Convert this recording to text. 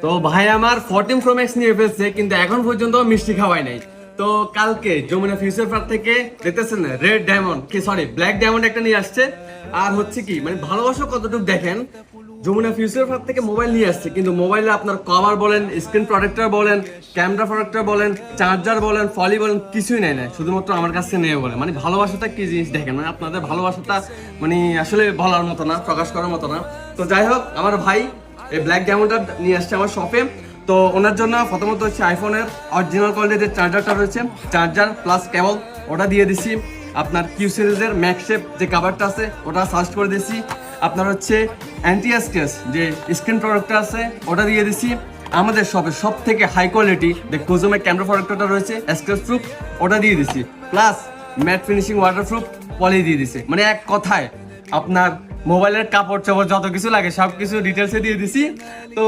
তো ভাই আমার 14 প্রো ম্যাক্স নিয়ে ফেলছে, কিন্তু এখন পর্যন্ত মিষ্টি খাওয়াই নাই। তো কালকে যমুনা ফিউচার পার্ক থেকে দেখতেছেন রেড ডায়মন্ড কি সরি ব্ল্যাক ডায়মন্ড একটা নিয়ে আসছে। আর হচ্ছে কি মানে ভালোবাসা কতটুকু দেখেন, যমুনা ফিউচার পার্ক থেকে মোবাইল নিয়ে আসছে, কিন্তু মোবাইলে আপনার কভার বলেন, স্ক্রিন প্রোটেক্টর বলেন, ক্যামেরা প্রোটেক্টর বলেন, চার্জার বলেন, ফলি বলেন, কিছুই নেয় না, শুধুমাত্র আমার কাছে নেই বলে। মানে ভালোবাসাটা কি জিনিস দেখেন, মানে আপনাদের ভালোবাসাটা মানে আসলে বলার মতো না, প্রকাশ করার মতো না। তো যাই হোক, আমার ভাই এই ব্ল্যাক ডায়মন্ডটা নিয়ে আসছে আমার শপে। তো ওনার জন্য প্রথমত হচ্ছে আইফোনের অরিজিনাল কোয়ালিটির যে চার্জারটা রয়েছে, চার্জার প্লাস কেবল ওটা দিয়ে দিছি। আপনার কিউ সিরিজের ম্যাক্সেপ যে কাভারটা আছে ওটা সার্চ করে দিয়েছি। আপনার হচ্ছে অ্যান্টি স্ক্র্যাচ যে স্ক্রিন প্রোটেক্টর আছে ওটা দিয়ে দিছি। আমাদের শপে সব থেকে হাই কোয়ালিটি যে কোজোমের ক্যামেরা প্রোটেক্টরটা রয়েছে স্ক্র্যাচ প্রুফ, ওটা দিয়ে দিছি। প্লাস ম্যাট ফিনিশিং ওয়াটারপ্রুফ পলি দিয়ে দিছি। মানে এক কথায় আপনার মোবাইলের কাপড় চাপড় যত কিছু লাগে সব কিছু ডিটেলসে দিয়ে দিছি। তো